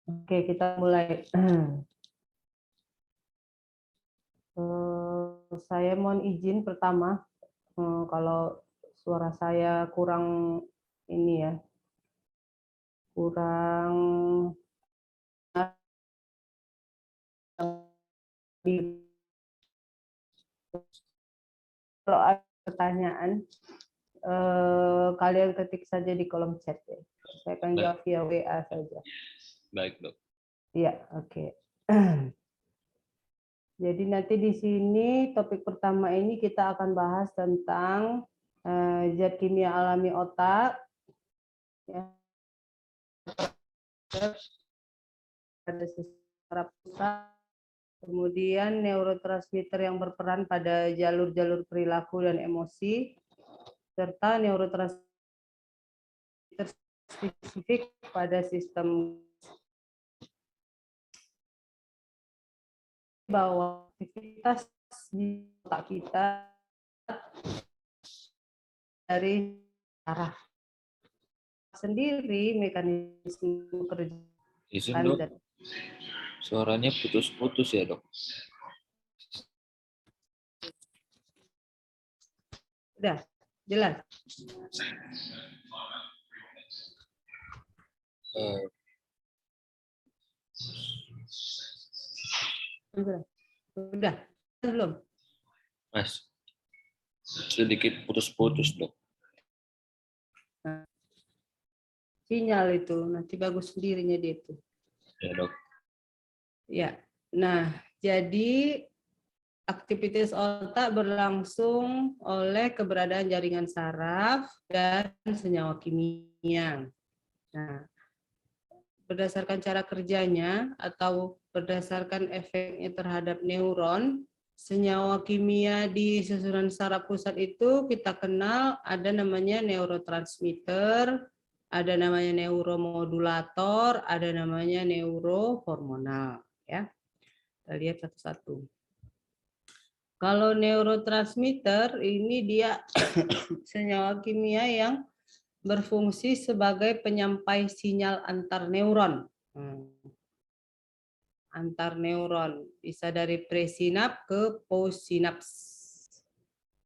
Oke, kita mulai. Saya mohon izin pertama, kalau suara saya kurang ini ya, kurang kalau ada pertanyaan kalian ketik saja di kolom chat ya. Saya akan jawab via WA saja. Baik, Dok. Iya, oke. Jadi nanti di sini topik pertama ini kita akan bahas tentang zat kimia alami otak. Ya. Ada saraf pusat, kemudian neurotransmitter yang berperan pada jalur-jalur perilaku dan emosi, serta neurotransmitter spesifik pada sistem bahwa aktivitas di otak kita dari saraf sendiri, mekanisme kerja. Izin, Dok. Suaranya putus-putus ya, Dok. Udah, jelas. Udah, belum? Mas, sedikit putus-putus, Dok. Sinyal itu, nanti bagus sendirinya dia itu. Ya, Dok. Ya, nah jadi aktivitas otak berlangsung oleh keberadaan jaringan saraf dan senyawa kimia. Nah, berdasarkan cara kerjanya atau berdasarkan efeknya terhadap neuron, senyawa kimia di susunan saraf pusat itu kita kenal ada namanya neurotransmitter, ada namanya neuromodulator, ada namanya neurohormonal. Ya, kita lihat satu-satu. Kalau neurotransmitter ini dia senyawa kimia yang berfungsi sebagai penyampai sinyal antar neuron. Antar neuron, bisa dari presinaps ke postsinaps.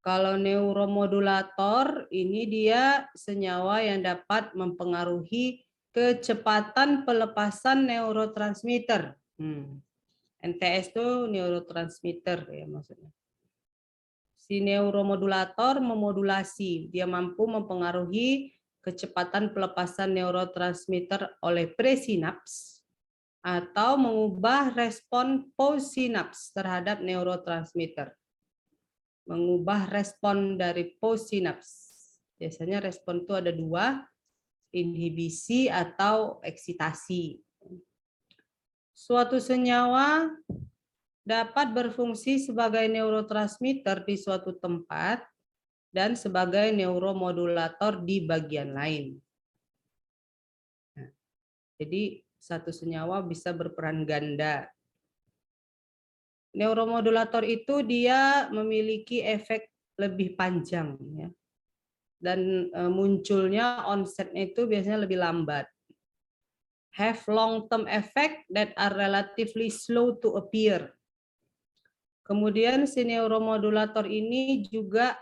Kalau neuromodulator ini dia senyawa yang dapat mempengaruhi kecepatan pelepasan neurotransmitter. NTS itu neurotransmitter ya maksudnya. Si neuromodulator memodulasi, dia mampu mempengaruhi kecepatan pelepasan neurotransmitter oleh presinaps atau mengubah respon postsinaps terhadap neurotransmitter. Mengubah respon dari postsinaps. Biasanya respon itu ada dua, inhibisi atau eksitasi. Suatu senyawa dapat berfungsi sebagai neurotransmitter di suatu tempat dan sebagai neuromodulator di bagian lain. Nah, jadi satu senyawa bisa berperan ganda. Neuromodulator itu dia memiliki efek lebih panjang, ya. Dan munculnya onsetnya itu biasanya lebih lambat. Have long-term effect that are relatively slow to appear. Kemudian si neuromodulator ini juga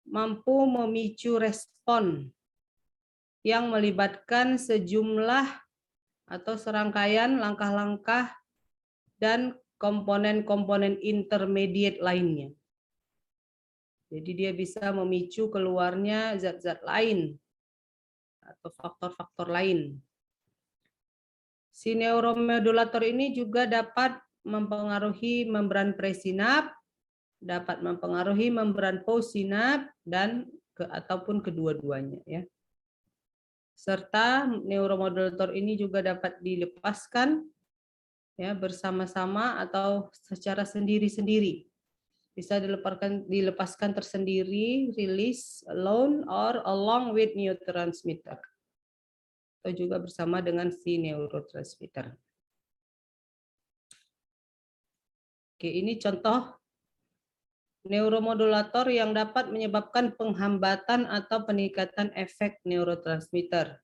mampu memicu respon yang melibatkan sejumlah atau serangkaian langkah-langkah dan komponen-komponen intermediate lainnya. Jadi dia bisa memicu keluarnya zat-zat lain atau faktor-faktor lain. Si neuromodulator ini juga dapat mempengaruhi membran presinaps, dapat mempengaruhi membran postsinaps dan ataupun kedua-duanya ya. Serta neuromodulator ini juga dapat dilepaskan ya bersama-sama atau secara sendiri-sendiri. Bisa dilepaskan tersendiri, release alone or along with neurotransmitter. Atau juga bersama dengan si neurotransmitter. Oke, ini contoh neuromodulator yang dapat menyebabkan penghambatan atau peningkatan efek neurotransmitter.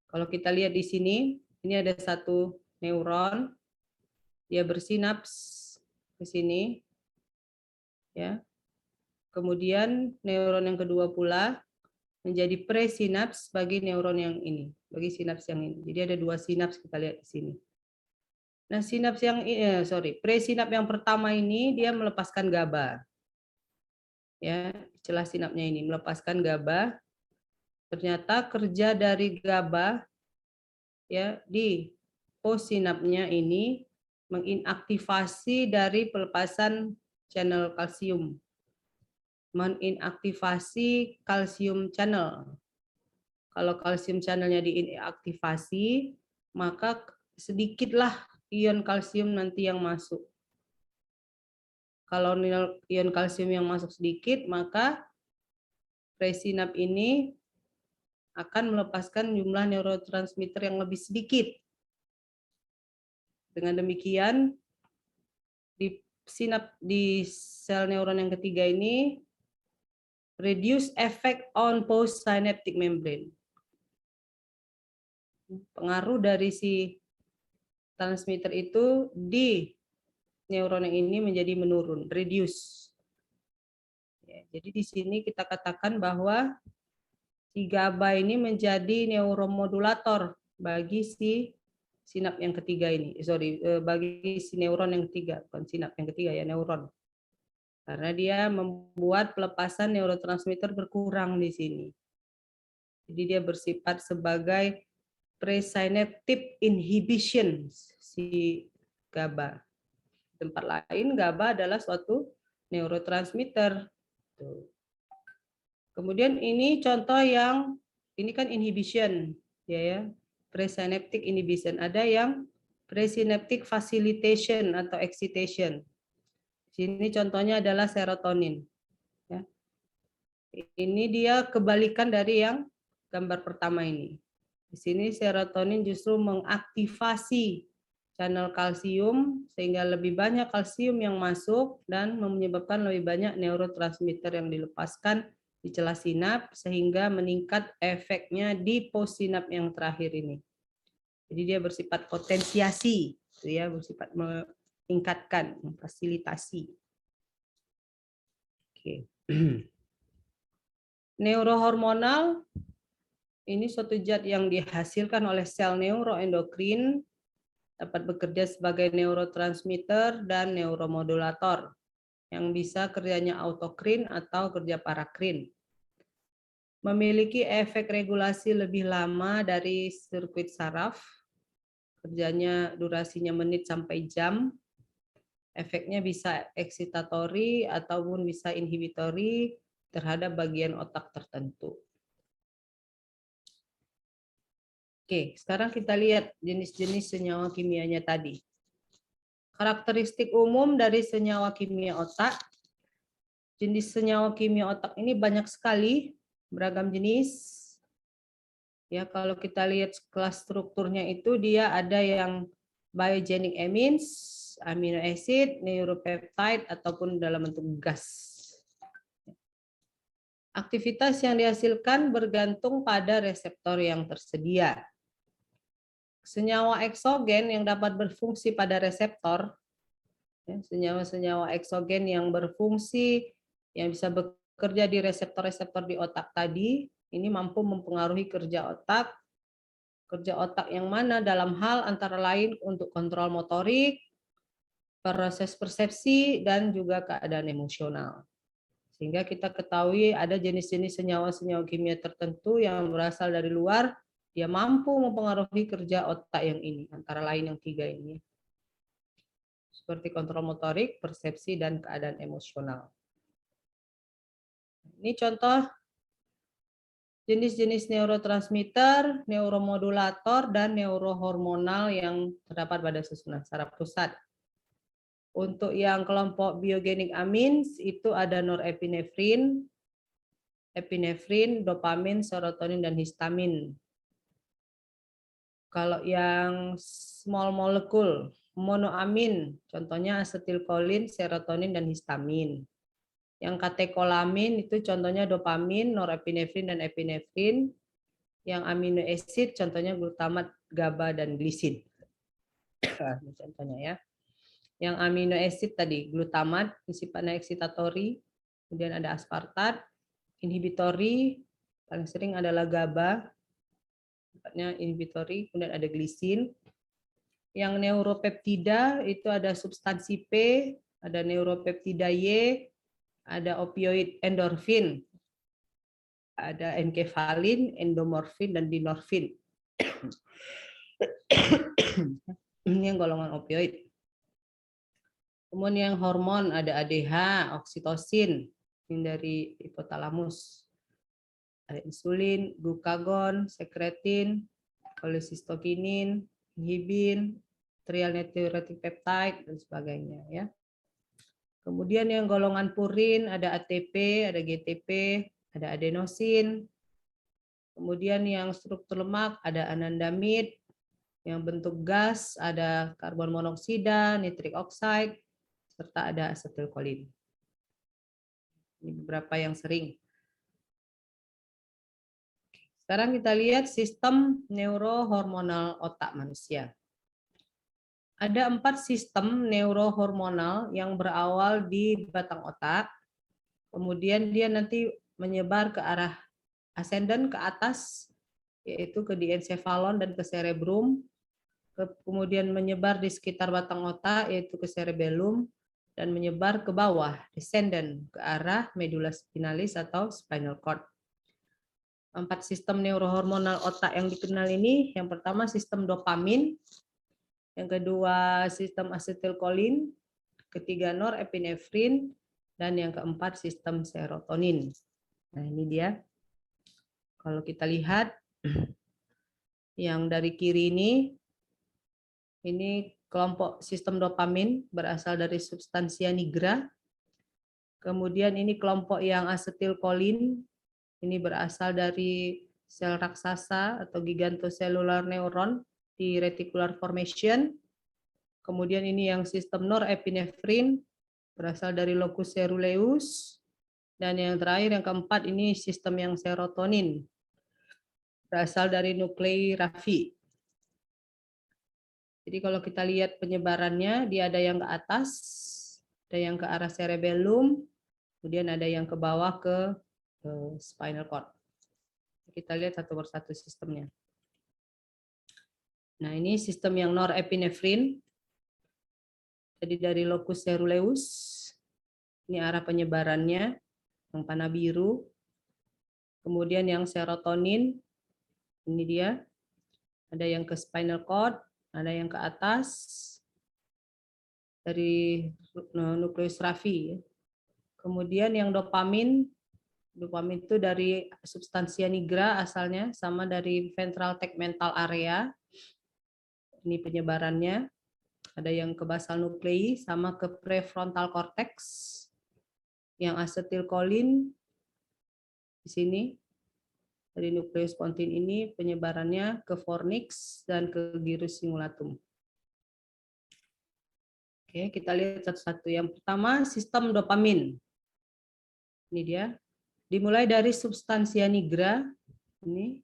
Kalau kita lihat di sini, Ini ada satu neuron, dia bersinaps ke sini, ya. Kemudian neuron yang kedua pula menjadi presinaps bagi neuron yang ini, bagi sinaps yang ini. Jadi ada dua sinaps kita lihat di sini. Nah, sinaps yang presinaps yang pertama ini dia melepaskan GABA. Ya, celah sinapnya ini melepaskan GABA. Ternyata kerja dari GABA ya di postsinapnya ini menginaktivasi dari pelepasan channel kalsium. Menginaktivasi kalsium channel. Kalau kalsium channelnya diinaktivasi, maka sedikitlah ion kalsium nanti yang masuk. Kalau ion kalsium yang masuk sedikit, maka presinap ini akan melepaskan jumlah neurotransmitter yang lebih sedikit. Dengan demikian, di sel neuron yang ketiga ini, reduce effect on postsynaptic membrane. Pengaruh dari si transmitter itu di neuron yang ini menjadi menurun, reduce. Ya, jadi di sini kita katakan bahwa si GABA ini menjadi neuromodulator bagi si sinap yang ketiga ini. Bagi si neuron yang ketiga, bukan sinap yang ketiga ya, neuron. Karena dia membuat pelepasan neurotransmitter berkurang di sini. Jadi dia bersifat sebagai presynaptic inhibition si GABA. Tempat lain GABA adalah suatu neurotransmitter. Kemudian ini contoh yang ini kan inhibition ya, presynaptic inhibition. Ada yang presynaptic facilitation atau excitation. Sini contohnya adalah serotonin. Ya. Ini dia kebalikan dari yang gambar pertama ini. Di sini serotonin justru mengaktifasi channel kalsium sehingga lebih banyak kalsium yang masuk dan menyebabkan lebih banyak neurotransmitter yang dilepaskan di celah sinap sehingga meningkat efeknya di postsinap yang terakhir ini. Jadi dia bersifat potensiasi, ya, bersifat meningkatkan, memfasilitasi. Oke. Neurohormonal ini suatu zat yang dihasilkan oleh sel neuroendokrin, dapat bekerja sebagai neurotransmitter dan neuromodulator yang bisa kerjanya autokrin atau kerja parakrin. Memiliki efek regulasi lebih lama dari sirkuit saraf, kerjanya durasinya menit sampai jam. Efeknya bisa eksitatori ataupun bisa inhibitori terhadap bagian otak tertentu. Oke, sekarang kita lihat jenis-jenis senyawa kimianya tadi. Karakteristik umum dari senyawa kimia otak. Jenis senyawa kimia otak ini banyak sekali, beragam jenis. Ya, kalau kita lihat kelas strukturnya itu dia ada yang biogenic amines, amino acid, neuropeptide ataupun dalam bentuk gas. Aktivitas yang dihasilkan bergantung pada reseptor yang tersedia. Senyawa eksogen yang dapat berfungsi pada reseptor, senyawa-senyawa eksogen yang berfungsi, yang bisa bekerja di reseptor-reseptor di otak tadi, ini mampu mempengaruhi kerja otak yang mana dalam hal antara lain untuk kontrol motorik, proses persepsi, dan juga keadaan emosional. Sehingga kita ketahui ada jenis-jenis senyawa-senyawa kimia tertentu yang berasal dari luar, dia mampu mempengaruhi kerja otak yang ini, antara lain yang tiga ini. Seperti kontrol motorik, persepsi, dan keadaan emosional. Ini contoh jenis-jenis neurotransmitter, neuromodulator, dan neurohormonal yang terdapat pada susunan saraf pusat. Untuk yang kelompok biogenic amines, itu ada norepinefrin, epinefrin, dopamin, serotonin, dan histamin. Kalau yang small molecule, monoamin, contohnya asetilkolin, serotonin, dan histamin. Yang katekolamin itu contohnya dopamin, norepinefrin, dan epinefrin. Yang amino acid contohnya glutamat, GABA, dan glisin. Ini contohnya ya. Yang amino acid tadi glutamat sifatnya excitatory, kemudian ada aspartat, inhibitory paling sering adalah GABA, sifatnya inhibitory, kemudian ada glisin. Yang neuropeptida itu ada substansi P, ada neuropeptida Y, ada opioid endorfin, ada enkefalin, endomorfin, dan dinorfin. Ini yang golongan opioid. Kemudian yang hormon ada ADH, oksitosin, ini dari hipotalamus. Ada insulin, glukagon, sekretin, kolesistokinin, inhibin, trial natriuretic peptide, dan sebagainya ya. Kemudian yang golongan purin ada ATP, ada GTP, ada adenosin. Kemudian yang struktur lemak ada anandamid, yang bentuk gas ada karbon monoksida, nitrik oxide, serta ada asetilkolin. Ini beberapa yang sering. Sekarang kita lihat sistem neurohormonal otak manusia. Ada 4 sistem neurohormonal yang berawal di batang otak, kemudian dia nanti menyebar ke arah ascendant ke atas, yaitu ke diencephalon dan ke cerebrum, kemudian menyebar di sekitar batang otak, yaitu ke cerebellum, dan menyebar ke bawah, descendant, ke arah medulla spinalis atau spinal cord. 4 sistem neurohormonal otak yang dikenal ini, yang pertama sistem dopamin, yang kedua sistem asetilkolin, ketiga norepinefrin, dan yang keempat sistem serotonin. Nah ini dia. Kalau kita lihat yang dari kiri ini kelompok sistem dopamin berasal dari substansia nigra. Kemudian ini kelompok yang asetilkolin, ini berasal dari sel raksasa atau gigantocellular neuron di reticular formation. Kemudian ini yang sistem norepinefrin berasal dari locus ceruleus. Dan yang terakhir, yang keempat, ini sistem yang serotonin berasal dari nuklei raffi. Jadi kalau kita lihat penyebarannya, dia ada yang ke atas, ada yang ke arah cerebellum, kemudian ada yang ke bawah ke spinal cord. Kita lihat satu persatu sistemnya. Nah ini sistem yang norepinefrin, jadi dari locus ceruleus, ini arah penyebarannya, yang panah biru. Kemudian yang serotonin, ini dia, ada yang ke spinal cord, ada yang ke atas, dari nukleus raffi. Kemudian yang dopamin itu dari substansia nigra asalnya, sama dari ventral tegmental area. Ini penyebarannya. Ada yang ke basal nuklei sama ke prefrontal cortex. Yang asetilkolin di sini dari nukleus pontin ini penyebarannya ke fornix dan ke gyrus singulatum. Oke, kita lihat satu-satu. Yang pertama sistem dopamin. Ini dia. Dimulai dari substansia nigra ini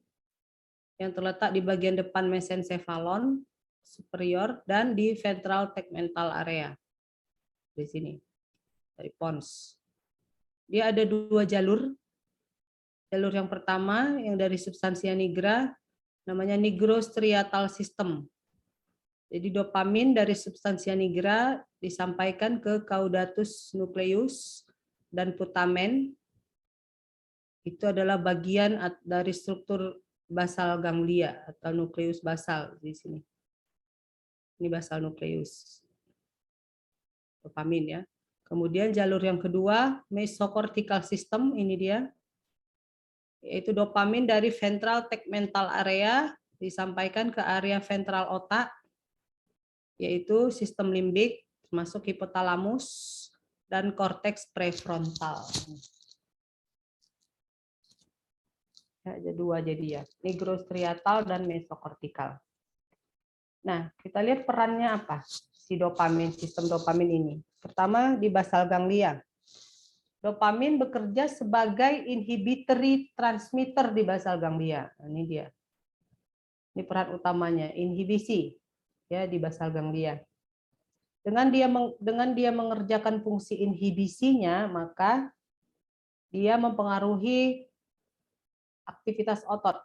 yang terletak di bagian depan mesencephalon superior dan di ventral tegmental area. Di sini. Dari pons. Dia ada 2 jalur. Jalur yang pertama yang dari substansia nigra namanya nigrostriatal system. Jadi dopamin dari substansia nigra disampaikan ke caudatus nucleus dan putamen. Itu adalah bagian dari struktur basal ganglia atau nukleus basal di sini. Ini basal nukleus. Dopamin ya. Kemudian jalur yang kedua mesocortical system, ini dia. Yaitu dopamin dari ventral tegmental area disampaikan ke area ventral otak, yaitu sistem limbik, termasuk hipotalamus dan korteks prefrontal. Ada 2 jadi ya, nigrostriatal dan mesocortical. Nah, kita lihat perannya apa si dopamin, sistem dopamin ini. Pertama di basal ganglia. dopamin bekerja sebagai inhibitory transmitter di basal ganglia. Ini dia. Ini peran utamanya, inhibisi ya di basal ganglia. Dengan dia mengerjakan fungsi inhibisinya, maka dia mempengaruhi aktivitas otot,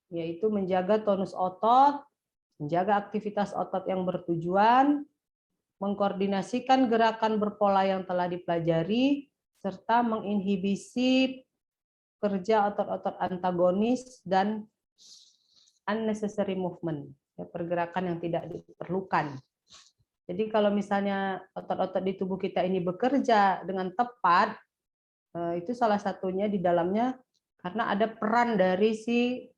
yaitu menjaga tonus otot, menjaga aktivitas otot yang bertujuan, mengkoordinasikan gerakan berpola yang telah dipelajari, serta menginhibisi kerja otot-otot antagonis dan unnecessary movement, pergerakan yang tidak diperlukan. Jadi kalau misalnya otot-otot di tubuh kita ini bekerja dengan tepat, itu salah satunya di dalamnya karena ada peran dari si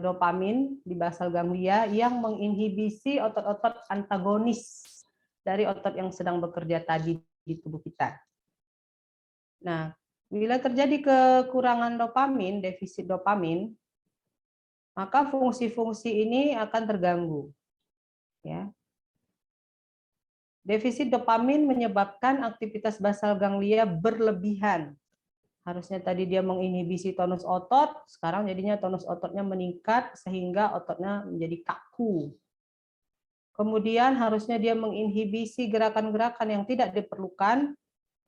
dopamin di basal ganglia yang menginhibisi otot-otot antagonis dari otot yang sedang bekerja tadi di tubuh kita. Nah, bila terjadi kekurangan dopamin, defisit dopamin, maka fungsi-fungsi ini akan terganggu. Ya. Defisit dopamin menyebabkan aktivitas basal ganglia berlebihan. Harusnya tadi dia menginhibisi tonus otot, sekarang jadinya tonus ototnya meningkat sehingga ototnya menjadi kaku. Kemudian harusnya dia menginhibisi gerakan-gerakan yang tidak diperlukan,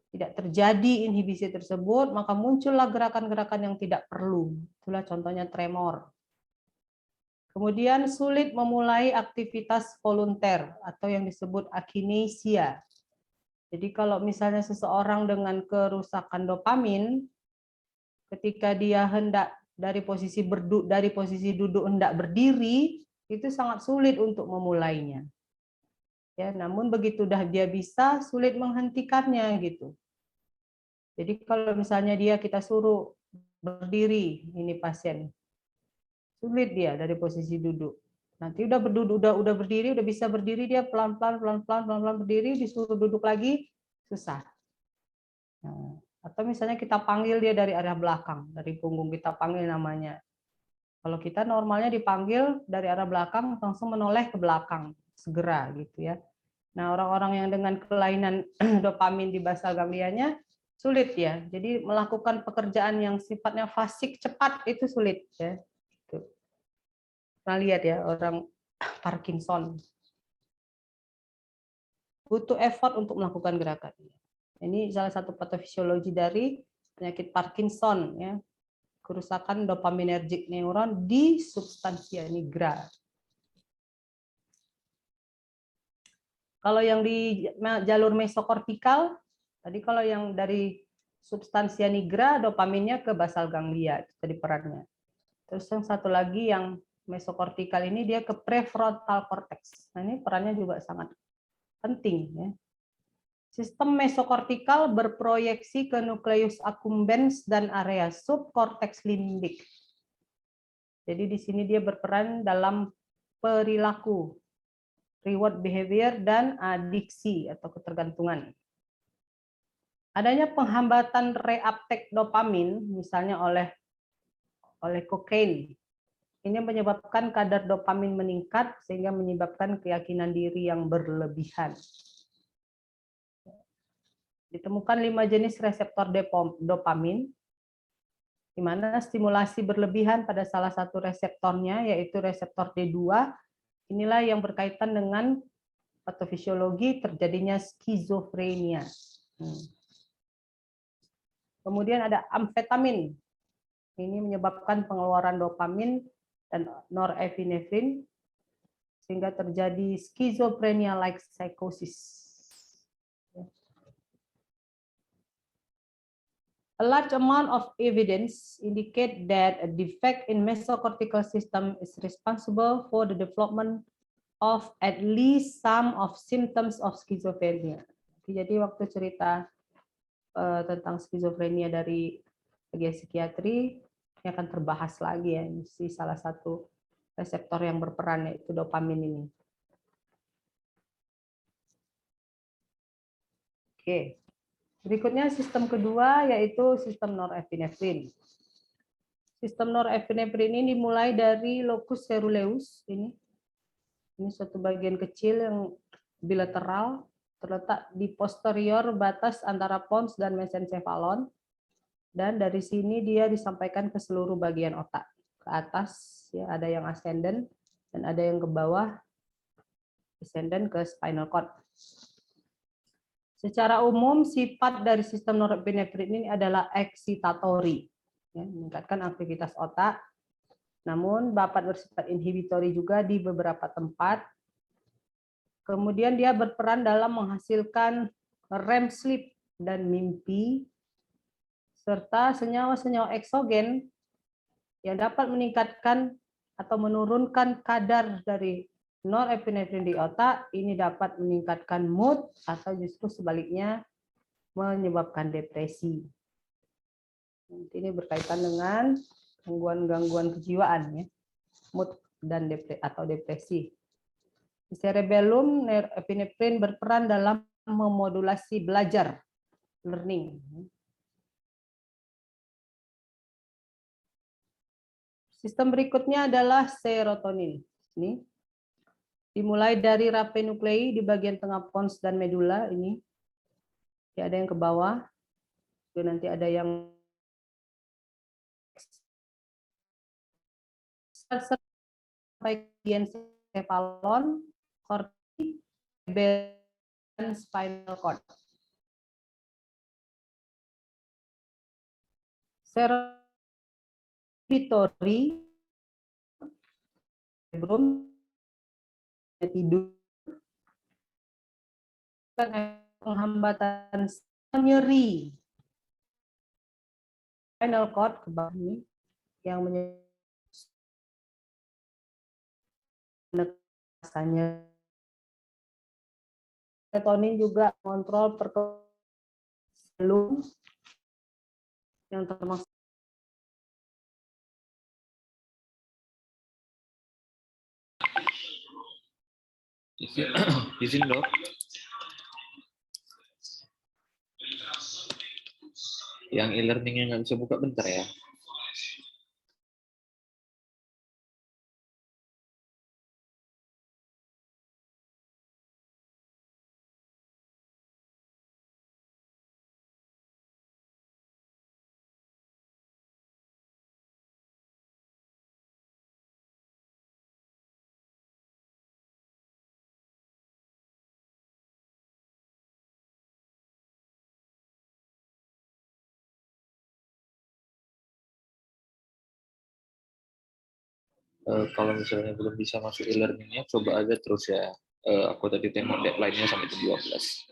tidak terjadi inhibisi tersebut, maka muncullah gerakan-gerakan yang tidak perlu. Itulah contohnya tremor. Kemudian sulit memulai aktivitas volunter atau yang disebut akinesia. Jadi kalau misalnya seseorang dengan kerusakan dopamin, ketika dia hendak dari posisi duduk hendak berdiri, itu sangat sulit untuk memulainya. Ya, namun begitu dia bisa, sulit menghentikannya gitu. Jadi kalau misalnya kita suruh berdiri, ini pasien, sulit dia dari posisi duduk. Nanti udah berdiri, udah bisa berdiri, dia pelan-pelan berdiri, disuruh duduk lagi, susah. Nah, atau misalnya kita panggil dia dari arah belakang, dari punggung kita panggil namanya. Kalau kita normalnya dipanggil dari arah belakang, langsung menoleh ke belakang, segera gitu ya. Nah, orang-orang yang dengan kelainan dopamin di basal ganglianya sulit ya. Jadi melakukan pekerjaan yang sifatnya fasik cepat itu sulit ya. Pernah lihat ya orang Parkinson. Butuh effort untuk melakukan gerakan. Ini salah satu patofisiologi dari penyakit Parkinson ya. Kerusakan dopaminergic neuron di substansia nigra. Kalau yang di jalur mesokortikal, tadi kalau yang dari substansia nigra dopaminnya ke basal ganglia, jadi perannya. Terus yang satu lagi yang mesokortikal ini dia ke prefrontal cortex. Nah, ini perannya juga sangat penting ya. Sistem mesokortikal berproyeksi ke nukleus accumbens dan area subkorteks limbik. Jadi di sini dia berperan dalam perilaku, reward behavior, dan adiksi atau ketergantungan. Adanya penghambatan reuptake dopamin, misalnya oleh kokain, ini menyebabkan kadar dopamin meningkat sehingga menyebabkan keyakinan diri yang berlebihan. Ditemukan 5 jenis reseptor dopamin, di mana stimulasi berlebihan pada salah satu reseptornya, yaitu reseptor D2, inilah yang berkaitan dengan patofisiologi terjadinya skizofrenia. Kemudian ada amfetamin, ini menyebabkan pengeluaran dopamin dan norepinefrin, sehingga terjadi skizofrenia-like psychosis. A large amount of evidence indicate that a defect in mesocortical system is responsible for the development of at least some of symptoms of schizophrenia. Jadi waktu cerita tentang skizofrenia dari bagian psikiatri, ini akan terbahas lagi ya, si salah satu reseptor yang berperan yaitu dopamin ini. Oke. Berikutnya sistem kedua yaitu sistem norepinefrin. Sistem norepinefrin ini dimulai dari locus ceruleus ini suatu bagian kecil yang bilateral terletak di posterior batas antara pons dan mesencephalon, dan dari sini dia disampaikan ke seluruh bagian otak. Ke atas ya ada yang ascendant dan ada yang ke bawah descendant ke spinal cord. Secara umum sifat dari sistem norepinefrin ini adalah excitatory, ya, meningkatkan aktivitas otak. Namun dapat bersifat inhibitori juga di beberapa tempat. Kemudian dia berperan dalam menghasilkan REM sleep dan mimpi, serta senyawa-senyawa eksogen yang dapat meningkatkan atau menurunkan kadar dari norepinefrin di otak. Ini dapat meningkatkan mood atau justru sebaliknya menyebabkan depresi. Ini berkaitan dengan gangguan-gangguan kejiwaan, ya, mood dan depresi. Di cerebellum, norepinefrin berperan dalam memodulasi belajar, learning. Sistem berikutnya adalah serotonin. Ini dimulai dari rapenuklei di bagian tengah pons dan medula ini. Ada yang ke bawah, nanti ada yang bagian cephalon, korteks, dan spinal cord. Serotonin cerebrum tidur, penghambatan nyeri spinal cord ke bawah ini yang menyebabkan serotonin juga kontrol perkembangan yang termasuk izin dok. Yang e-learningnya nggak bisa buka bentar ya. Kalau misalnya belum bisa masuk e-learningnya, coba aja terus ya. Aku tadi tembak deadline-nya sampai jam 12.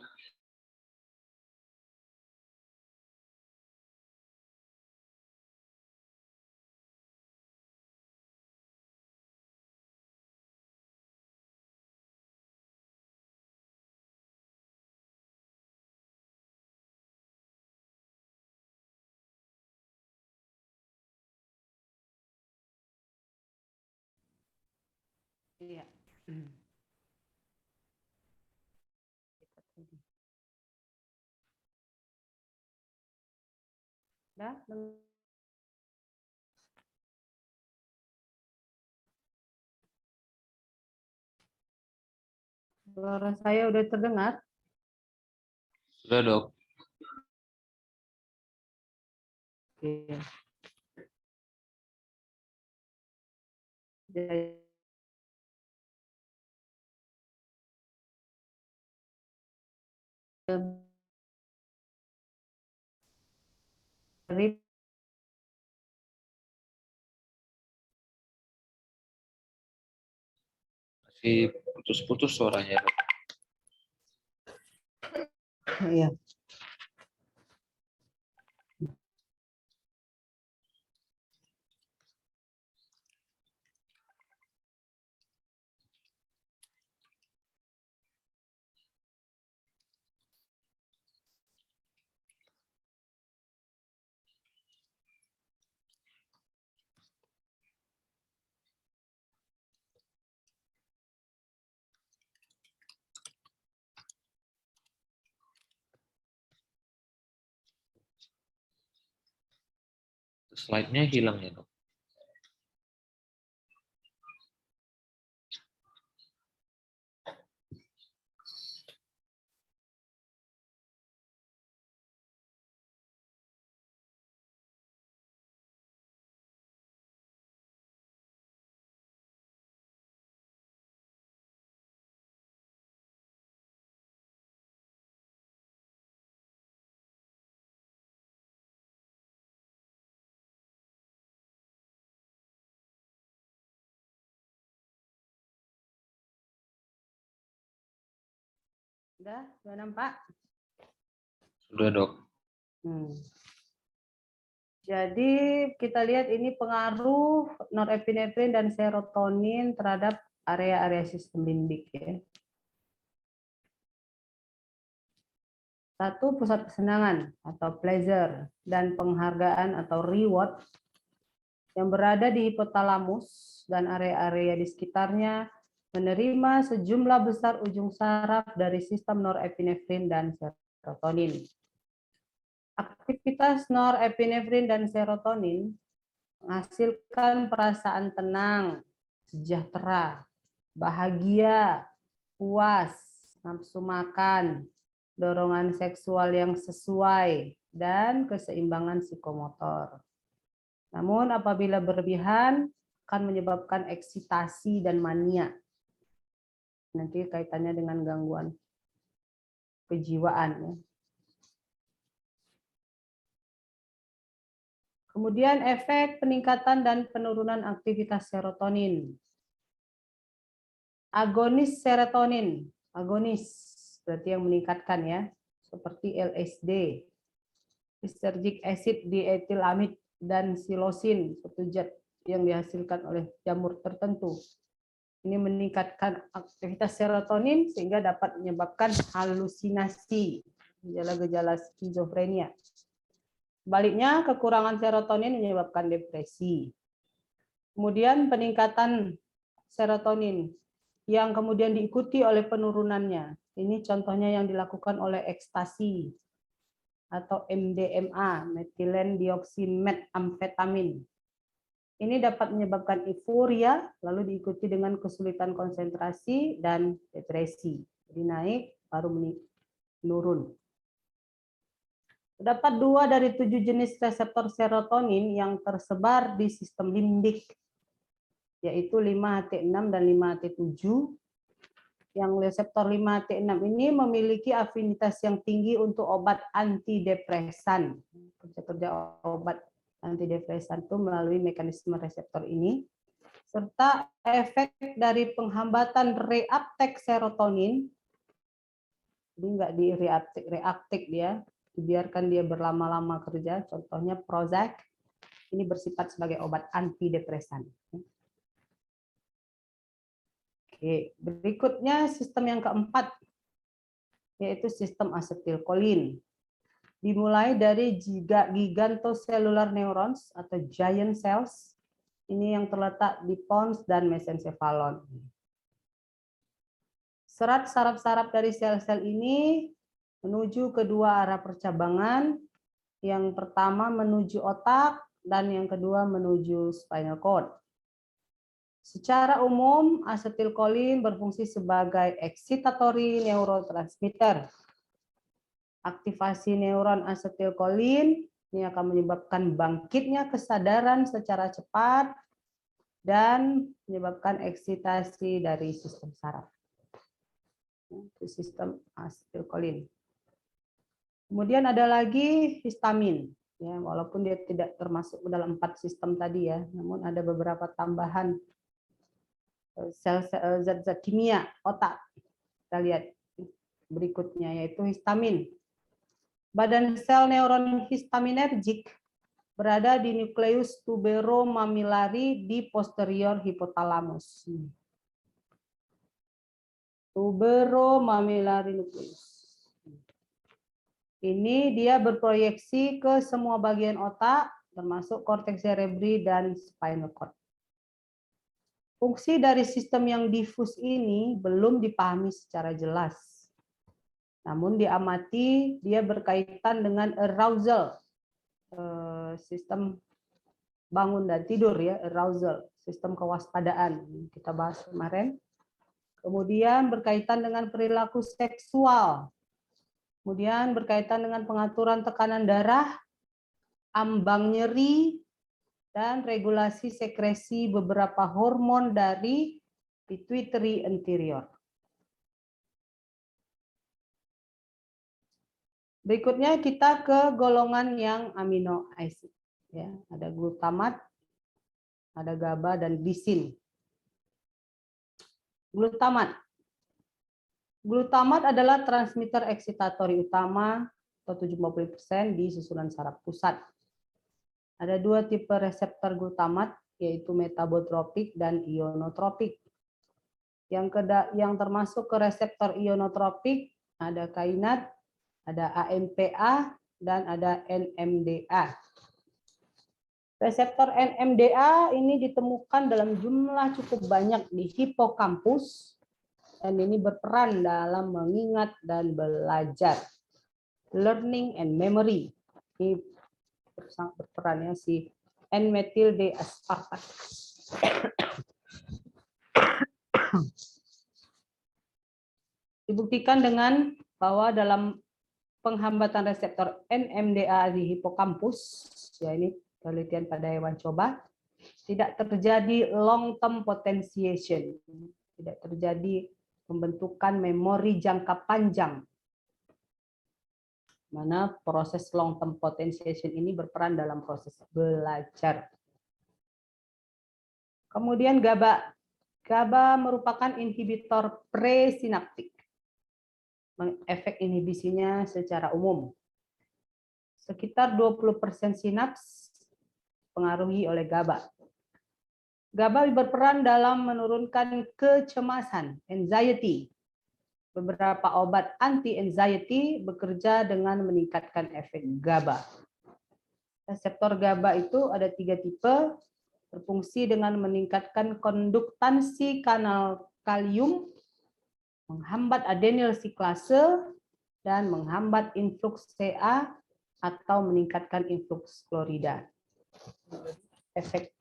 Iya. Dah, suara saya udah terdengar? Sudah dok. Oke. Dari Masih putus-putus suaranya dok. iya. Slide-nya hilang ya dok. Sudah nampak? Sudah, Dok. Jadi kita lihat ini pengaruh norepinefrin dan serotonin terhadap area-area sistem limbik ya. Satu, pusat kesenangan atau pleasure dan penghargaan atau reward yang berada di hipotalamus dan area-area di sekitarnya menerima sejumlah besar ujung saraf dari sistem norepinefrin dan serotonin. Aktivitas norepinefrin dan serotonin menghasilkan perasaan tenang, sejahtera, bahagia, puas, nafsu makan, dorongan seksual yang sesuai, dan keseimbangan psikomotor. Namun apabila berlebihan akan menyebabkan eksitasi dan mania. Nanti kaitannya dengan gangguan kejiwaan. Ya. Kemudian efek peningkatan dan penurunan aktivitas serotonin. Agonis serotonin, agonis berarti yang meningkatkan ya, seperti LSD, listergic acid dietilamid dan silosin, satu zat yang dihasilkan oleh jamur tertentu. Ini meningkatkan aktivitas serotonin sehingga dapat menyebabkan halusinasi, gejala-gejala skizofrenia. Sebaliknya, kekurangan serotonin menyebabkan depresi. Kemudian peningkatan serotonin yang kemudian diikuti oleh penurunannya. Ini contohnya yang dilakukan oleh ekstasi atau MDMA, metilen dioksimetamfetamin. Ini dapat menyebabkan euforia, lalu diikuti dengan kesulitan konsentrasi dan depresi. Jadi naik, baru menurun. Terdapat 2 dari 7 jenis reseptor serotonin yang tersebar di sistem limbik, yaitu 5-HT6 dan 5-HT7. Yang reseptor 5-HT6 ini memiliki afinitas yang tinggi untuk obat antidepresan. Kerja-kerja obat antidepresan itu melalui mekanisme reseptor ini, serta efek dari penghambatan reuptake serotonin. Jadi nggak di reuptake dia, dibiarkan dia berlama-lama kerja, contohnya Prozac, ini bersifat sebagai obat antidepresan. Oke, berikutnya sistem yang keempat, yaitu sistem asetilkolin. Dimulai dari gigantocellular neurons atau giant cells, ini yang terletak di pons dan mesencephalon. Serat saraf-saraf dari sel-sel ini menuju kedua arah percabangan, yang pertama menuju otak dan yang kedua menuju spinal cord. Secara umum, asetilkolin berfungsi sebagai excitatory neurotransmitter. Aktivasi neuron asetilkolin ini akan menyebabkan bangkitnya kesadaran secara cepat dan menyebabkan eksitasi dari sistem saraf. Itu sistem asetilkolin. Kemudian ada lagi histamin, ya, walaupun dia tidak termasuk dalam 4 sistem tadi ya, namun ada beberapa tambahan zat-zat kimia otak. Kita lihat berikutnya yaitu histamin. Badan sel neuron histaminergik berada di nukleus tuberomamillari di posterior hipotalamus. Tuberomamillari nucleus. Ini dia berproyeksi ke semua bagian otak, termasuk korteks cerebri dan spinal cord. Fungsi dari sistem yang difus ini belum dipahami secara jelas. Namun diamati dia berkaitan dengan arousal, sistem bangun dan tidur ya, arousal, sistem kewaspadaan kita bahas kemarin. Kemudian berkaitan dengan perilaku seksual. Kemudian berkaitan dengan pengaturan tekanan darah, ambang nyeri, dan regulasi sekresi beberapa hormon dari pituitary anterior. Berikutnya kita ke golongan yang amino acid. Ya, ada glutamat, ada GABA, dan glisin. Glutamat. Glutamat adalah transmitter eksitatori utama atau 70% di susunan saraf pusat. Ada dua tipe reseptor glutamat, yaitu metabotropik dan ionotropik. Yang termasuk ke reseptor ionotropik ada kainat, ada AMPA, dan ada NMDA. Reseptor NMDA ini ditemukan dalam jumlah cukup banyak di hipokampus, dan ini berperan dalam mengingat dan belajar, learning and memory. Ini sangat berperannya si N-methyl D-aspartate. Dibuktikan dengan bahwa dalam penghambatan reseptor NMDA di hipokampus, ya ini penelitian pada hewan coba, tidak terjadi long term potentiation, tidak terjadi pembentukan memori jangka panjang, mana proses long term potentiation ini berperan dalam proses belajar. Kemudian GABA. GABA merupakan inhibitor presinaptik. Efek inhibisinya secara umum. Sekitar 20% sinaps dipengaruhi oleh GABA. GABA berperan dalam menurunkan kecemasan, anxiety. Beberapa obat anti-anxiety bekerja dengan meningkatkan efek GABA. Reseptor GABA itu ada 3 tipe, berfungsi dengan meningkatkan konduktansi kanal kalium, menghambat adenyl siklase, dan menghambat influx CA atau meningkatkan influx klorida. Efek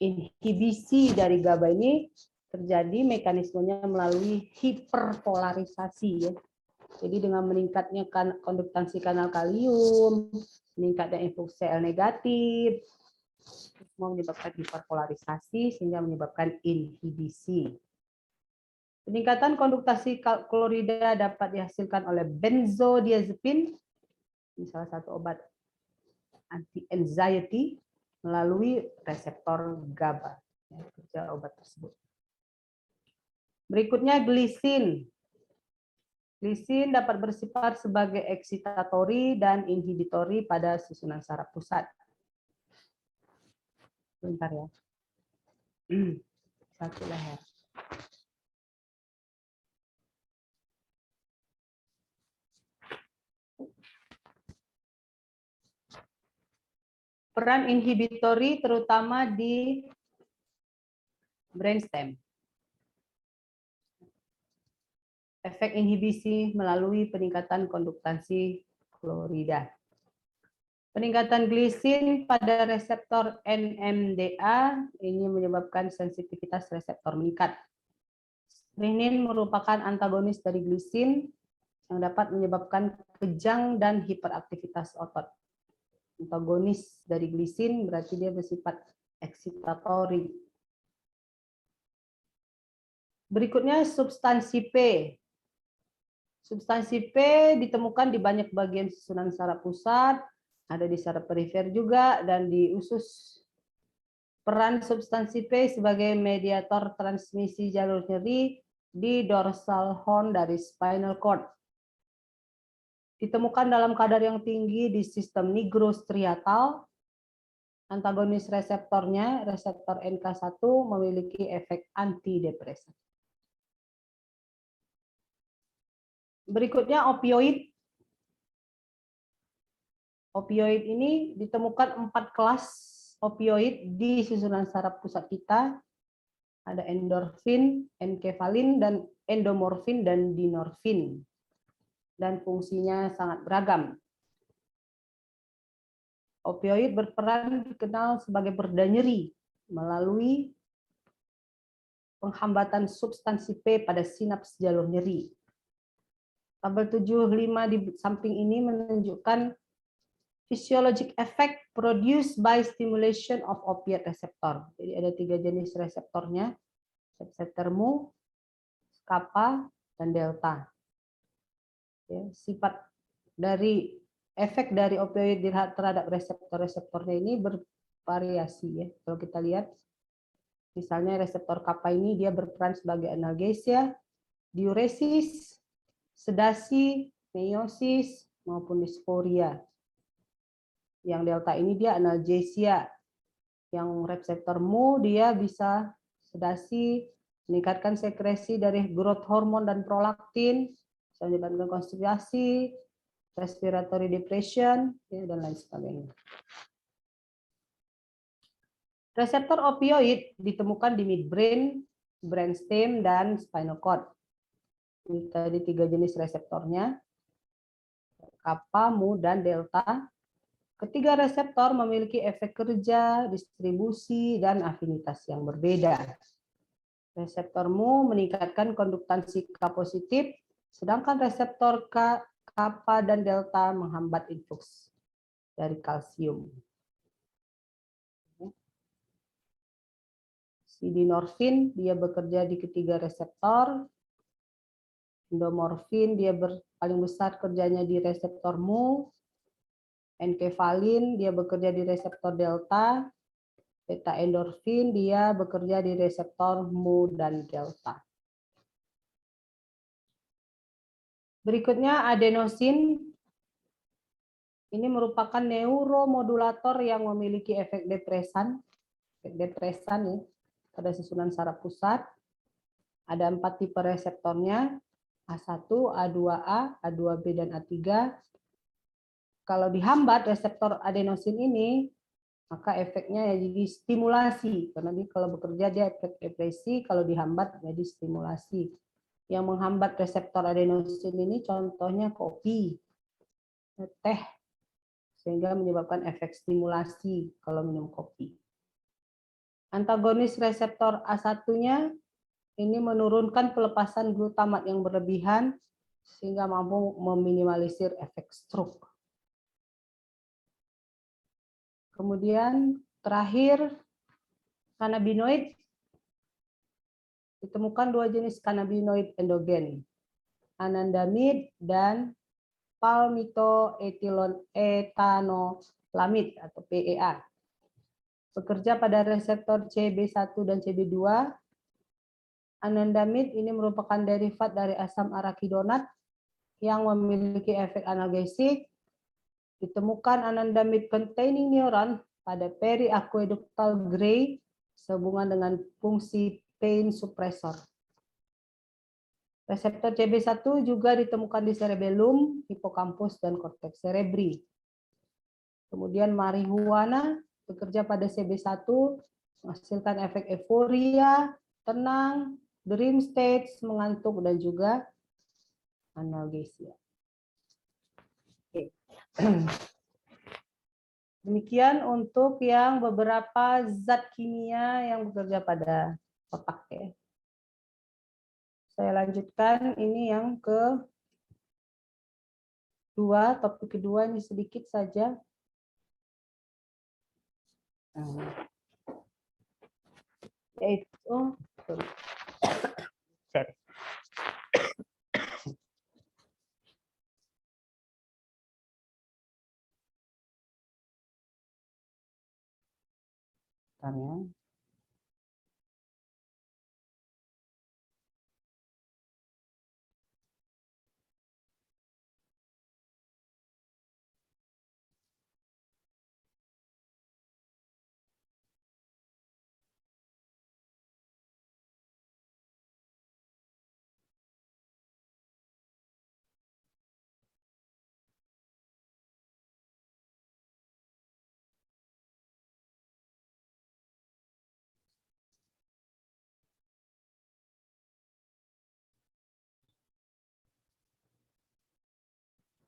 inhibisi dari GABA ini terjadi mekanismenya melalui hiperpolarisasi, ya. Jadi dengan meningkatnya konduktansi kanal kalium, meningkatnya influx Cl negatif, semua menyebabkan hiperpolarisasi sehingga menyebabkan inhibisi. Peningkatan konduktasi klorida dapat dihasilkan oleh benzodiazepin, salah satu obat anti-anxiety, melalui reseptor GABA, kerja obat tersebut. Berikutnya glisin. Glisin dapat bersifat sebagai eksitatori dan inhibitori pada susunan saraf pusat. Bentar ya. Satu leher. Peran inhibitori terutama di brainstem. Efek inhibisi melalui peningkatan konduktansi klorida. Peningkatan glisin pada reseptor NMDA ini menyebabkan sensitivitas reseptor meningkat. Renin merupakan antagonis dari glisin yang dapat menyebabkan kejang dan hiperaktivitas otot. Antagonis dari glisin berarti dia bersifat eksitatori. Berikutnya substansi P. Substansi P ditemukan di banyak bagian susunan saraf pusat, ada di saraf perifer juga, dan di usus. Peran substansi P sebagai mediator transmisi jalur nyeri di dorsal horn dari spinal cord. Ditemukan dalam kadar yang tinggi di sistem nigrostriatal. Antagonis reseptornya, reseptor NK1, memiliki efek antidepresan. Berikutnya opioid. Opioid ini ditemukan 4 kelas opioid di susunan saraf pusat kita. Ada endorfin, enkefalin, dan endomorfin, dan dinorfin. Dan fungsinya sangat beragam. Opioid berperan dikenal sebagai pereda nyeri melalui penghambatan substansi P pada sinaps jalur nyeri. Tabel 75 di samping ini menunjukkan physiologic effect produced by stimulation of opiate receptor. Jadi ada 3 jenis reseptornya, reseptor mu, kappa, dan delta. Ya, sifat dari efek dari opioid terhadap reseptor-reseptornya ini bervariasi, ya. Kalau kita lihat, misalnya reseptor kappa ini dia berperan sebagai analgesia, diuresis, sedasi, meiosis, maupun disforia. Yang delta ini dia analgesia. Yang reseptor mu dia bisa sedasi, meningkatkan sekresi dari growth hormone dan prolaktin, bisa menyebabkan konstipasi, respiratory depression, ya, dan lain sebagainya. Reseptor opioid ditemukan di midbrain, brainstem, dan spinal cord. Ini tadi 3 jenis reseptornya, kappa, mu, dan delta. Ketiga reseptor memiliki efek kerja, distribusi, dan afinitas yang berbeda. Reseptor mu meningkatkan konduktansi K positif, sedangkan reseptor kappa dan delta menghambat influx dari kalsium. Sidinorfin dia bekerja di ketiga reseptor. Endomorfin dia paling besar kerjanya di reseptor mu. Enkefalin dia bekerja di reseptor delta. Beta endorfin dia bekerja di reseptor mu dan delta. Berikutnya adenosin. Ini merupakan neuromodulator yang memiliki efek depresan. Efek depresan ya, pada susunan saraf pusat. Ada 4 tipe reseptornya, A1, A2A, A2B, dan A3. Kalau dihambat reseptor adenosin ini, maka efeknya jadi stimulasi. Karena kalau bekerja dia efek depresi, kalau dihambat jadi stimulasi. Yang menghambat reseptor adenosin ini contohnya kopi, teh, sehingga menyebabkan efek stimulasi kalau minum kopi. Antagonis reseptor A1-nya ini menurunkan pelepasan glutamat yang berlebihan sehingga mampu meminimalisir efek stroke. Kemudian terakhir kanabinoid, ditemukan 2 jenis kanabinoid endogen, anandamid dan palmitoetanolamid atau PEA. Bekerja pada reseptor CB1 dan CB2. Anandamid ini merupakan derivat dari asam arakidonat yang memiliki efek analgesik. Ditemukan anandamid containing neuron pada periaqueductal gray sehubungan dengan fungsi pain suppressor. Reseptor CB1 juga ditemukan di cerebellum, hipokampus, dan korteks cerebri. Kemudian marihuana bekerja pada CB1, menghasilkan efek euforia, tenang, dream states, mengantuk, dan juga analgesia. Oke. Demikian untuk yang beberapa zat kimia yang bekerja pada otak ya. Saya lanjutkan ini yang kedua, topik kedua ini sedikit saja. Yaitu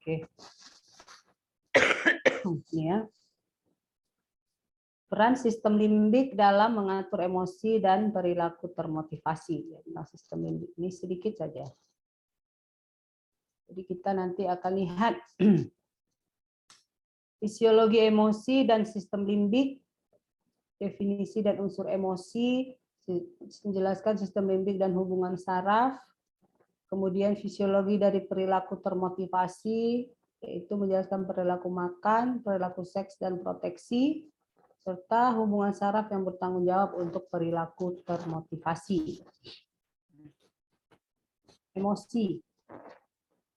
oke. Ya. Peran sistem limbik dalam mengatur emosi dan perilaku termotivasi. Tentang sistem limbik ini sedikit saja. Jadi kita nanti akan lihat fisiologi emosi dan sistem limbik, definisi dan unsur emosi, menjelaskan sistem limbik dan hubungan saraf, kemudian fisiologi dari perilaku termotivasi, yaitu menjelaskan perilaku makan, perilaku seks dan proteksi, serta hubungan saraf yang bertanggung jawab untuk perilaku termotivasi. Emosi.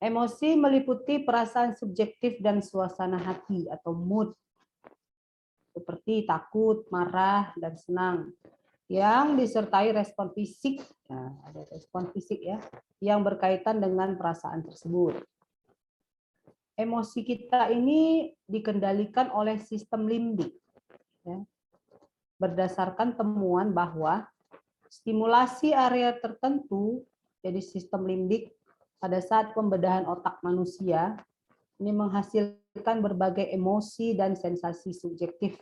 Emosi meliputi perasaan subjektif dan suasana hati atau mood, seperti takut, marah, dan senang, yang disertai respon fisik. Nah, ada respon fisik ya, yang berkaitan dengan perasaan tersebut. Emosi kita ini dikendalikan oleh sistem limbik. Ya. Berdasarkan temuan bahwa stimulasi area tertentu, jadi sistem limbik, pada saat pembedahan otak manusia, ini menghasilkan berbagai emosi dan sensasi subjektif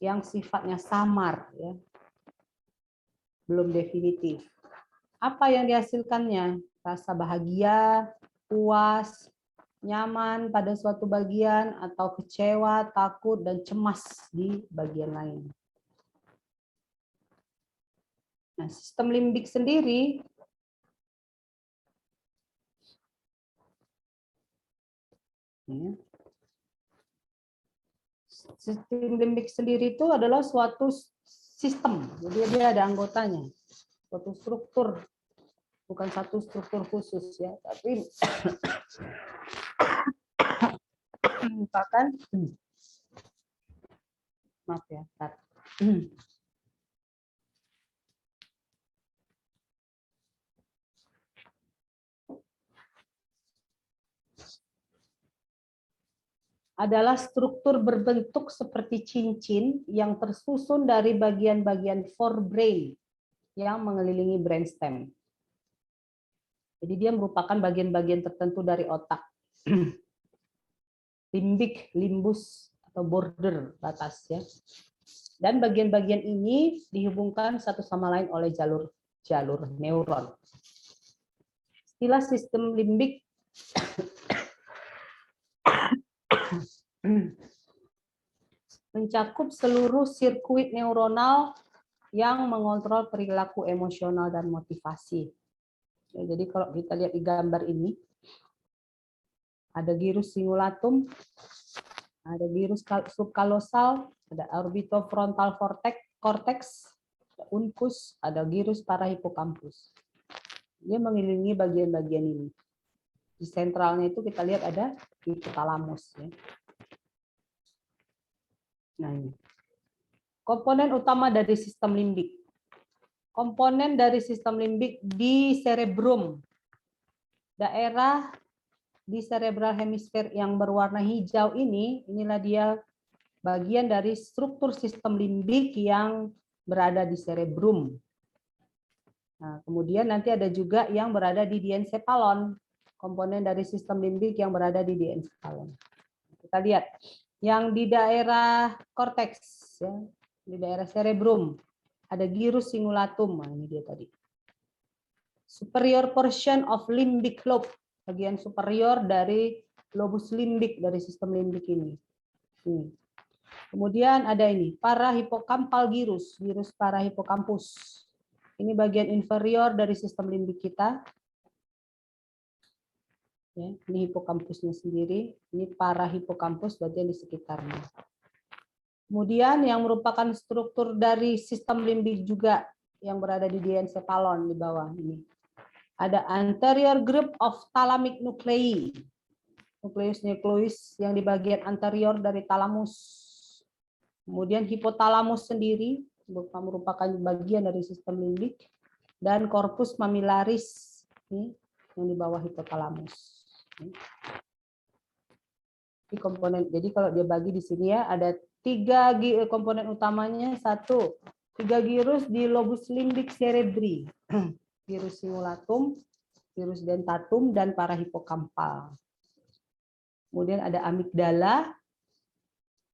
yang sifatnya samar, ya, belum definitif. Apa yang dihasilkannya? Rasa bahagia, puas, nyaman pada suatu bagian, atau kecewa, takut, dan cemas di bagian lain. Nah, sistem limbik sendiri sistem limbik sendiri itu adalah suatu sistem, jadi dia ada anggotanya, suatu struktur, bukan satu struktur khusus ya, tapi merupakan, maaf ya, adalah struktur berbentuk seperti cincin yang tersusun dari bagian-bagian forebrain yang mengelilingi brainstem. Jadi dia merupakan bagian-bagian tertentu dari otak. Limbik, limbus, atau border, batas ya. Dan bagian-bagian ini dihubungkan satu sama lain oleh jalur neuron. Istilah sistem limbik mencakup seluruh sirkuit neuronal yang mengontrol perilaku emosional dan motivasi. Ya, jadi kalau kita lihat di gambar ini, ada gyrus singulatum, ada gyrus subkalosal, ada orbitofrontal cortex, ada uncus, ada gyrus parahipokampus. Dia mengelilingi bagian-bagian ini. Di sentralnya itu kita lihat ada hipotalamus. Ya. Nah, ini. Komponen utama dari sistem limbik. Komponen dari sistem limbik di cerebrum. Daerah di cerebral hemisfer yang berwarna hijau ini, inilah dia bagian dari struktur sistem limbik yang berada di cerebrum. Nah, kemudian nanti ada juga yang berada di diencephalon, komponen dari sistem limbik yang berada di diencephalon. Kita lihat yang di daerah korteks, ya, di daerah cerebrum ada gyrus singulatum. Nah, ini dia tadi. Superior portion of limbic lobe, bagian superior dari lobus limbik dari sistem limbik ini. Kemudian ada ini parahipokampal gyrus, gyrus parahipokampus. Ini bagian inferior dari sistem limbik kita. Ya, ini hipokampusnya sendiri, ini parahipokampus bagian di sekitarnya. Kemudian yang merupakan struktur dari sistem limbik juga yang berada di diencephalon di bawah ini. Ada anterior group of thalamic nuclei. Nukleus yang di bagian anterior dari talamus. Kemudian hipotalamus sendiri merupakan bagian dari sistem limbik, dan corpus mammillaris yang di bawah hipotalamus. Ini komponen. Jadi kalau dia bagi di sini ya ada 3 komponen utamanya. 1, 3 gyrus di lobus limbik cerebri, gyrus singulatum, gyrus dentatum, dan parahipokampal. Kemudian ada amigdala,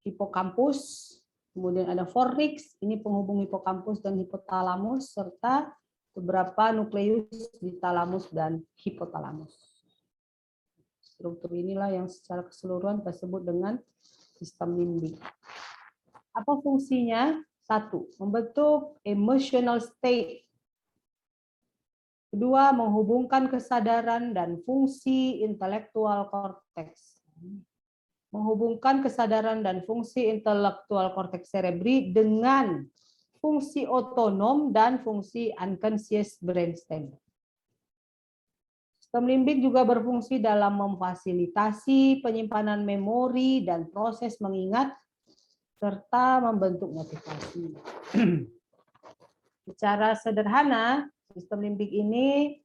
hipokampus, kemudian ada fornix, ini penghubung hipokampus dan hipotalamus, serta beberapa nukleus di talamus dan hipotalamus. Struktur inilah yang secara keseluruhan kita sebut dengan sistem limbik. Apa fungsinya? 1, membentuk emotional state. 2, menghubungkan kesadaran dan fungsi intelektual korteks. Menghubungkan kesadaran dan fungsi intelektual korteks cerebri dengan fungsi otonom dan fungsi unconscious brainstem. Sistem limbik juga berfungsi dalam memfasilitasi penyimpanan memori dan proses mengingat serta membentuk motivasi. Secara sederhana, sistem limbik ini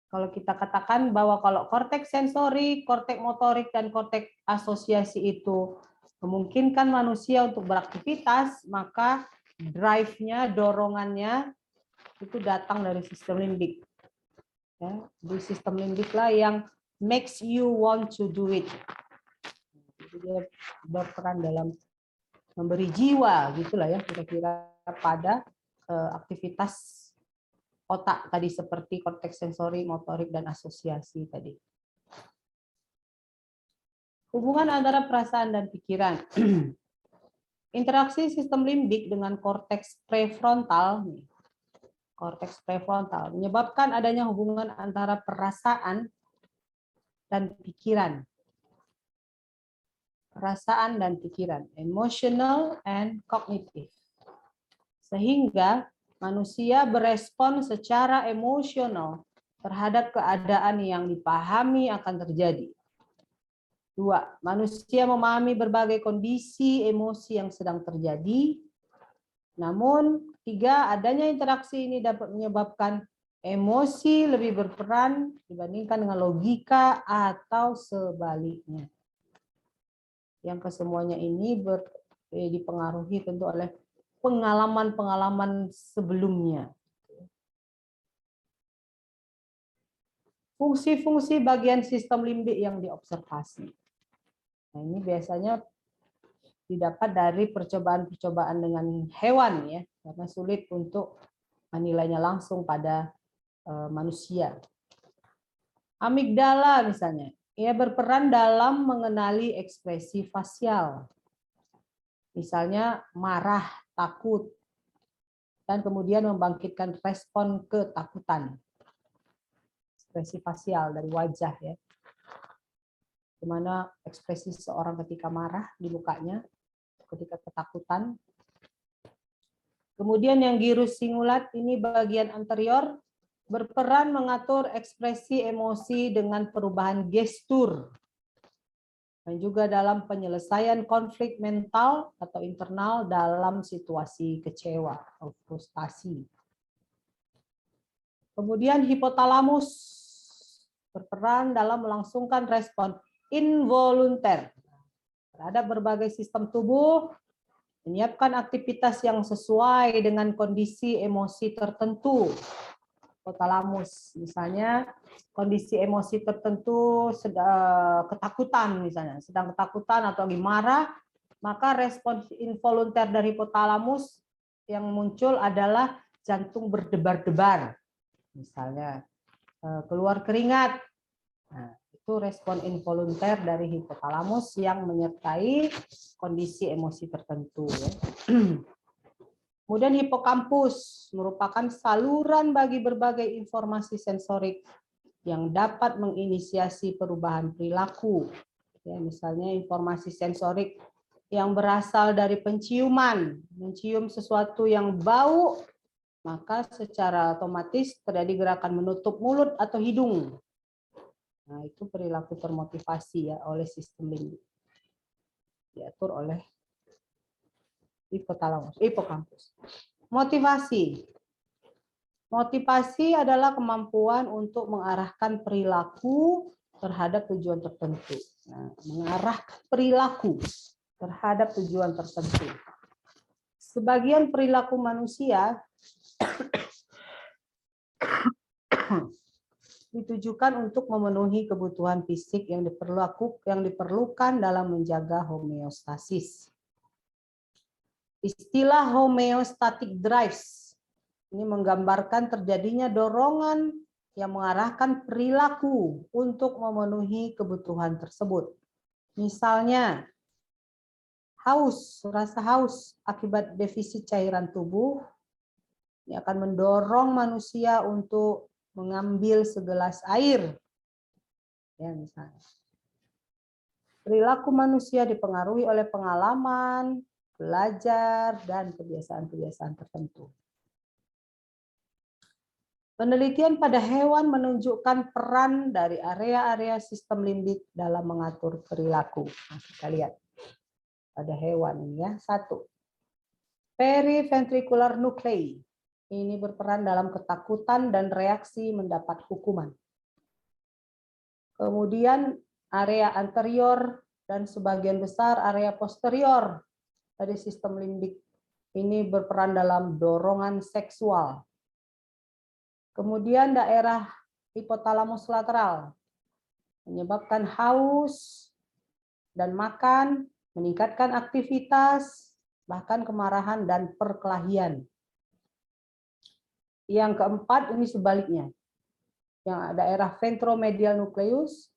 kalau kita katakan bahwa kalau korteks sensori, korteks motorik, dan korteks asosiasi itu memungkinkan manusia untuk beraktivitas, maka drive-nya, dorongannya itu datang dari sistem limbik. Ya, di sistem limbik lah yang makes you want to do it. Jadi dia berperan dalam memberi jiwa, gitulah ya kira-kira pada aktivitas otak tadi seperti korteks sensori, motorik, dan asosiasi tadi. Hubungan antara perasaan dan pikiran. Interaksi sistem limbik dengan korteks prefrontal, menyebabkan adanya hubungan antara perasaan dan pikiran. Perasaan dan pikiran, emotional and cognitive. Sehingga manusia berespon secara emosional terhadap keadaan yang dipahami akan terjadi. 2. Manusia memahami berbagai kondisi emosi yang sedang terjadi. Namun, 3. Adanya interaksi ini dapat menyebabkan emosi lebih berperan dibandingkan dengan logika atau sebaliknya. Yang kesemuanya ini dipengaruhi tentu oleh pengalaman-pengalaman sebelumnya. Fungsi-fungsi bagian sistem limbik yang diobservasi. Nah, ini biasanya didapat dari percobaan-percobaan dengan hewan ya, karena sulit untuk menilainya langsung pada manusia. Amigdala misalnya, ia berperan dalam mengenali ekspresi fasial. Misalnya marah, takut, dan kemudian membangkitkan respon ketakutan. Ekspresi fasial dari wajah ya. Di mana ekspresi seorang ketika marah di mukanya, ketika ketakutan. Kemudian yang gyrus singulat ini bagian anterior berperan mengatur ekspresi emosi dengan perubahan gestur. Dan juga dalam penyelesaian konflik mental atau internal dalam situasi kecewa atau frustasi. Kemudian hipotalamus berperan dalam melangsungkan respon involunter terhadap berbagai sistem tubuh, menyiapkan aktivitas yang sesuai dengan kondisi emosi tertentu. Hipotalamus, misalnya kondisi emosi tertentu, ketakutan misalnya, sedang ketakutan atau lagi marah, maka respon involunter dari hipotalamus yang muncul adalah jantung berdebar-debar, misalnya keluar keringat. Nah, itu respon involunter dari hipotalamus yang menyertai kondisi emosi tertentu. Ya. Kemudian hipokampus merupakan saluran bagi berbagai informasi sensorik yang dapat menginisiasi perubahan perilaku. Ya, misalnya informasi sensorik yang berasal dari penciuman, mencium sesuatu yang bau, maka secara otomatis terjadi gerakan menutup mulut atau hidung. Nah, itu perilaku termotivasi ya oleh sistem limbik. Diatur oleh hipokampus. Motivasi. Motivasi adalah kemampuan untuk mengarahkan perilaku terhadap tujuan tertentu. Nah, mengarahkan perilaku terhadap tujuan tertentu. Sebagian perilaku manusia ditujukan untuk memenuhi kebutuhan fisik yang diperlukan dalam menjaga homeostasis. Istilah homeostatic drives ini menggambarkan terjadinya dorongan yang mengarahkan perilaku untuk memenuhi kebutuhan tersebut. Misalnya, rasa haus akibat defisit cairan tubuh ini akan mendorong manusia untuk mengambil segelas air. Ya, misalnya. Perilaku manusia dipengaruhi oleh pengalaman, belajar, dan kebiasaan-kebiasaan tertentu. Penelitian pada hewan menunjukkan peran dari area-area sistem limbik dalam mengatur perilaku. Nah, kita lihat pada hewan ini ya. 1. Periventricular nuclei. Ini berperan dalam ketakutan dan reaksi mendapat hukuman. Kemudian area anterior dan sebagian besar area posterior dari sistem limbik ini berperan dalam dorongan seksual. Kemudian daerah hipotalamus lateral menyebabkan haus dan makan, meningkatkan aktivitas, bahkan kemarahan dan perkelahian. Yang keempat ini sebaliknya. Yang daerah ventromedial nucleus,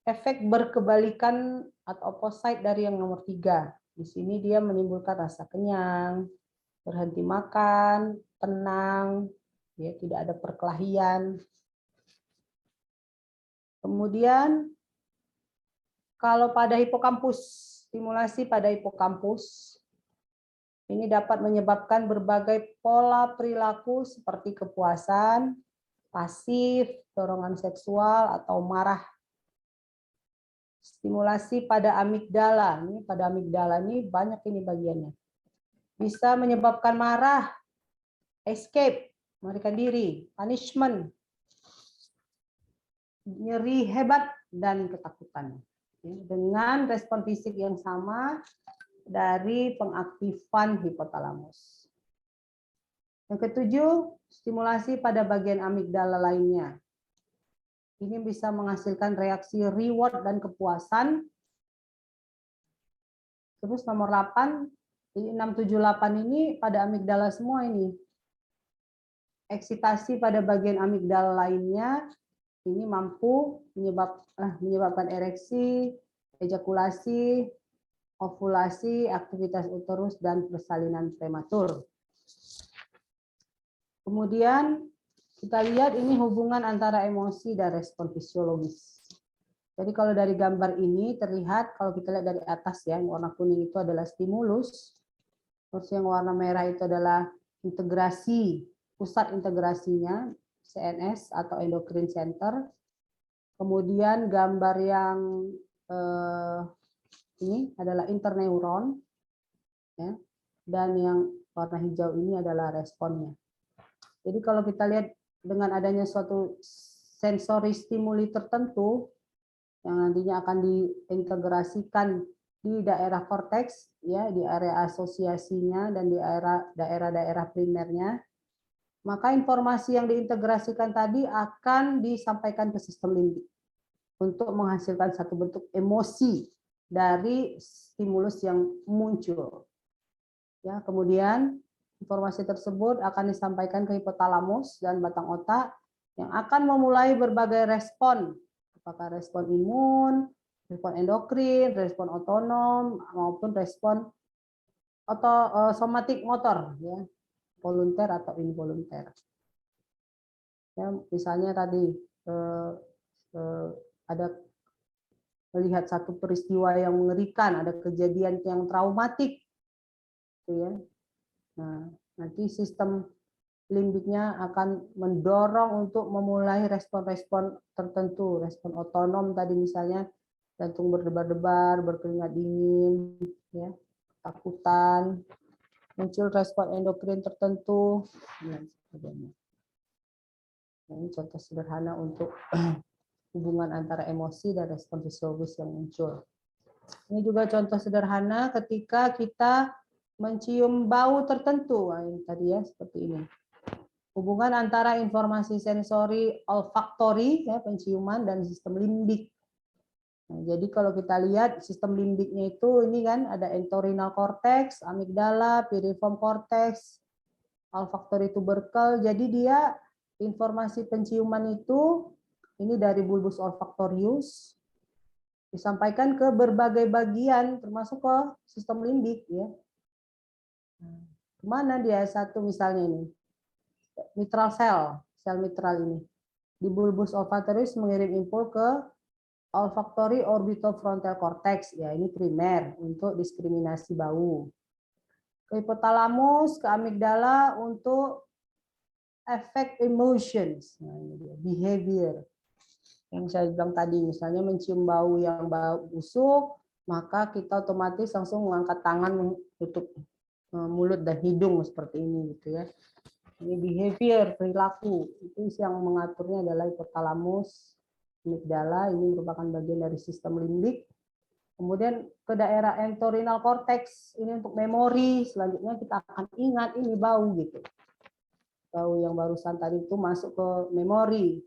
efek berkebalikan atau opposite dari yang nomor 3. Di sini dia menimbulkan rasa kenyang, berhenti makan, tenang, ya, tidak ada perkelahian. Kemudian kalau pada hipokampus, stimulasi pada hipokampus ini dapat menyebabkan berbagai pola perilaku seperti kepuasan, pasif, dorongan seksual atau marah. Stimulasi pada amigdala, ini pada amigdala ini banyak ini bagiannya. Bisa menyebabkan marah, escape, melarikan diri, punishment, nyeri hebat, dan ketakutan. Dengan respon fisik yang sama dari pengaktifan hipotalamus. Yang ketujuh, stimulasi pada bagian amigdala lainnya. Ini bisa menghasilkan reaksi reward dan kepuasan. Terus nomor 8, 678 ini pada amigdala semua ini. Eksitasi pada bagian amigdala lainnya ini mampu menyebabkan ereksi, ejakulasi, ovulasi, aktivitas uterus, dan persalinan prematur. Kemudian kita lihat ini hubungan antara emosi dan respon fisiologis. Jadi kalau dari gambar ini terlihat, kalau kita lihat dari atas ya, yang warna kuning itu adalah stimulus, terus yang warna merah itu adalah integrasi, pusat integrasinya, CNS atau endocrine center. Kemudian gambar yang ini adalah interneuron, ya, dan yang warna hijau ini adalah responnya. Jadi kalau kita lihat dengan adanya suatu sensori stimuli tertentu yang nantinya akan diintegrasikan di daerah korteks, ya, di area asosiasinya dan di daerah-daerah primernya, maka informasi yang diintegrasikan tadi akan disampaikan ke sistem limbik untuk menghasilkan satu bentuk emosi dari stimulus yang muncul. Ya, kemudian informasi tersebut akan disampaikan ke hipotalamus dan batang otak yang akan memulai berbagai respon, apakah respon imun, respon endokrin, respon otonom, maupun respon somatik motor, ya, volunter atau involunter. Ya, misalnya tadi ada melihat satu peristiwa yang mengerikan, ada kejadian yang traumatik, gitu ya. Nah, nanti sistem limbiknya akan mendorong untuk memulai respon-respon tertentu, respon otonom tadi misalnya jantung berdebar-debar, berkeringat dingin, ya, ketakutan, muncul respon endokrin tertentu, dan sebagainya. Ini contoh sederhana untuk hubungan antara emosi dan respon fisiologis yang muncul. Ini juga contoh sederhana ketika kita mencium bau tertentu, nah, ini tadi ya seperti ini. Hubungan antara informasi sensori olfaktori, ya, penciuman, dan sistem limbik. Nah, jadi kalau kita lihat sistem limbiknya itu ini kan ada entorhinal cortex, amigdala, piriform cortex, olfaktori tubercle. Jadi dia informasi penciuman itu ini dari bulbus olfaktorius disampaikan ke berbagai bagian termasuk ke sistem limbik, ya. Kemana dia? Satu misalnya ini mitral sel mitral ini di bulbus olfaktorius mengirim info ke olfactory orbitofrontal cortex, ya, ini primer untuk diskriminasi bau. Ke hipotalamus, ke amigdala untuk affect emotions. Nah, ini dia, behavior. Yang saya bilang tadi, misalnya mencium bau yang bau busuk, maka kita otomatis langsung mengangkat tangan menutup mulut dan hidung seperti ini gitu ya. Ini behavior, perilaku. Itu yang mengaturnya adalah hipotalamus, amigdala, ini merupakan bagian dari sistem limbik. Kemudian ke daerah entorhinal cortex, ini untuk memori. Selanjutnya kita akan ingat ini bau gitu. Bau yang barusan tadi itu masuk ke memori.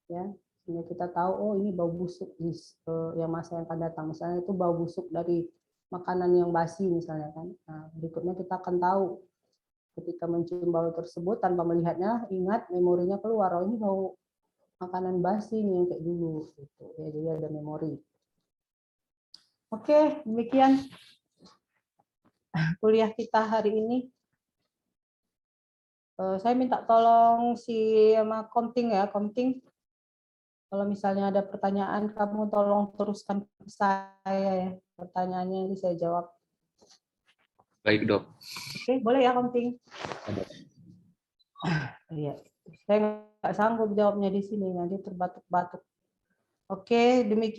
Ya, sehingga kita tahu oh ini bau busuk yang masa yang akan datang. Misalnya itu bau busuk dari makanan yang basi misalnya kan. Nah, berikutnya kita akan tahu ketika mencium bau tersebut tanpa melihatnya, ingat memorinya keluar. Oh ini bau makanan basi nih yang kayak dulu. Gitu. Ya, jadi ada memori. Oke, demikian kuliah kita hari ini. Saya minta tolong si sama Komting ya, Komting. Kalau misalnya ada pertanyaan, kamu tolong teruskan ke saya ya. Pertanyaannya ini saya jawab. Baik, Dok. Oke, boleh ya, Komting? Iya. Saya nggak sanggup jawabnya di sini, nanti terbatuk-batuk. Oke, demikian.